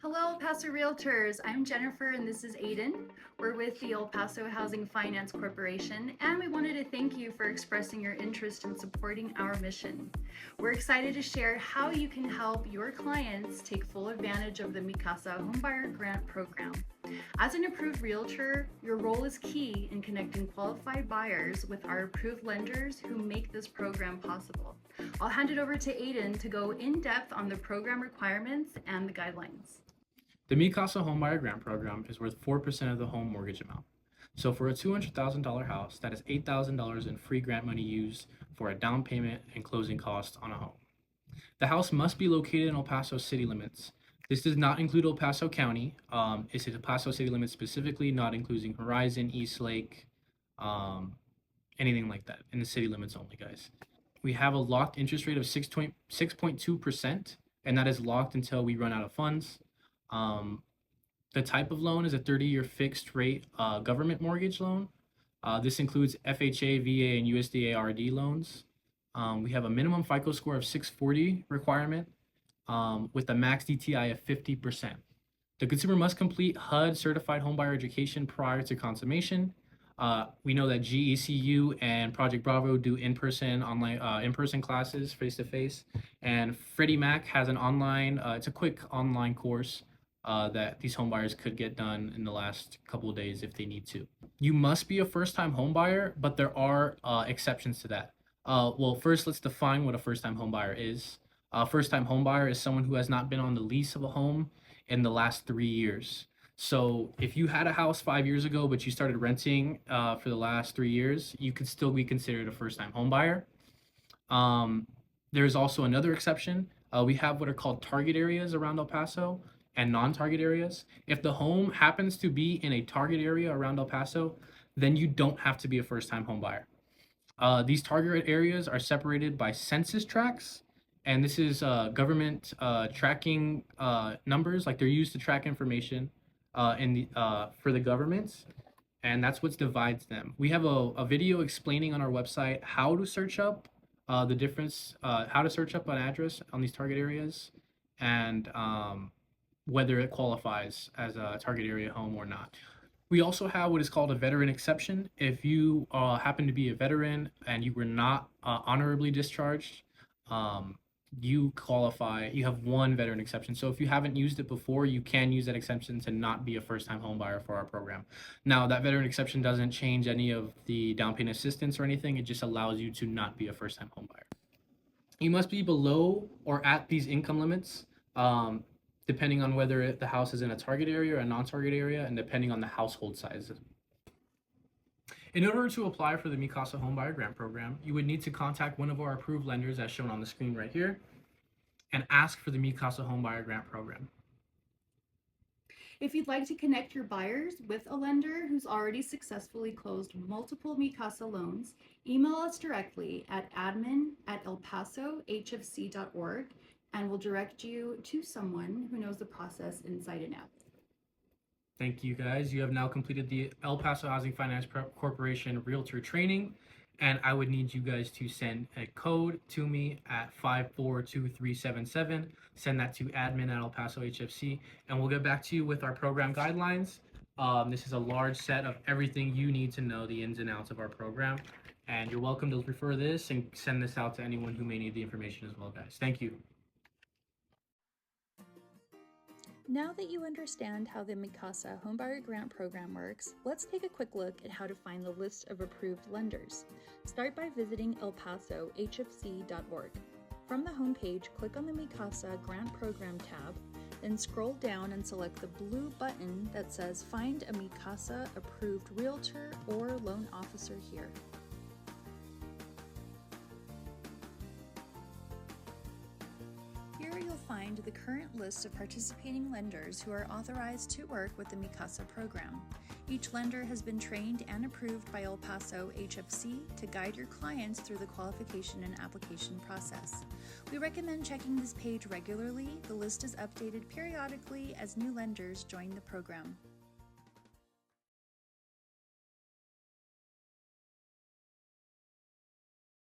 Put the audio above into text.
Hello, El Paso Realtors. I'm Jennifer and this is Aiden. We're with the El Paso Housing Finance Corporation and we wanted to thank you for expressing your interest in supporting our mission. We're excited to share how you can help your clients take full advantage of the Mi Casa Homebuyer Grant Program. As an approved realtor, your role is key in connecting qualified buyers with our approved lenders who make this program possible. I'll hand it over to Aiden to go in depth on the program requirements and the guidelines. The Mi Casa Homebuyer Grant Program is worth 4% of the home mortgage amount. So for a $200,000 house, that is $8,000 in free grant money used for a down payment and closing costs on a home. The house must be located in El Paso city limits. This does not include El Paso County. It's El Paso city limits specifically, not including Horizon, East Lake, um, anything like that. In the city limits only, guys. We have a locked interest rate of 6.2%, and that is locked until we run out of funds. Um, the type of loan is a 30-year fixed rate government mortgage loan. This includes FHA, VA, and USDA RD loans. We have a minimum FICO score of 640 requirement with a max DTI of 50%. The consumer must complete HUD certified homebuyer education prior to consummation. We know that GECU and Project Bravo do in-person, online, in-person classes, face-to-face, and Freddie Mac has an online. It's a quick online course that these homebuyers could get done in the last couple of days if they need to. You must be a first-time homebuyer, but there are exceptions to that. Well, first, let's define what a first-time homebuyer is. A first-time homebuyer is someone who has not been on the lease of a home in the last 3 years. So if you had a house 5 years ago, but you started renting for the last 3 years, you could still be considered a first-time homebuyer. There's also another exception. We have what are called target areas around El Paso and non-target areas. If the home happens to be in a target area around El Paso, then you don't have to be a first-time homebuyer. These target areas are separated by census tracts, and this is government tracking numbers, like they're used to track information for the government, and that's what divides them. We have a video explaining on our website how to search up the difference, how to search up an address on these target areas, and whether it qualifies as a target area home or not. We also have what is called a veteran exception. If you happen to be a veteran and you were not honorably discharged, you qualify. You have one veteran exception. So if you haven't used it before, you can use that exception to not be a first-time home buyer for our program. Now, that veteran exception doesn't change any of the down payment assistance or anything. It just allows you to not be a first-time home buyer. You must be below or at these income limits, depending on whether the house is in a target area or a non-target area, and depending on the household size. In order to apply for the Mi Casa Homebuyer Grant Program, you would need to contact one of our approved lenders as shown on the screen right here and ask for the Mi Casa Homebuyer Grant Program. If you'd like to connect your buyers with a lender who's already successfully closed multiple Mi Casa loans, email us directly at admin@elpasohfc.org and we'll direct you to someone who knows the process inside and out. Thank you guys. You have now completed the El Paso Housing Finance Corporation Realtor training, and I would need you guys to send a code to me at 542377. Send that to admin at El Paso HFC, and we'll get back to you with our program guidelines. This is a large set of everything you need to know, the ins and outs of our program. And you're welcome to refer this and send this out to anyone who may need the information as well, guys. Thank you. Now that you understand how the Mi Casa Homebuyer Grant Program works, let's take a quick look at how to find the list of approved lenders. Start by visiting elpasohfc.org. From the homepage, click on the Mi Casa Grant Program tab, then scroll down and select the blue button that says Find a Mi Casa Approved Realtor or Loan Officer here. Here you'll find the current list of participating lenders who are authorized to work with the Mi Casa program. Each lender has been trained and approved by El Paso HFC to guide your clients through the qualification and application process. We recommend checking this page regularly. The list is updated periodically as new lenders join the program.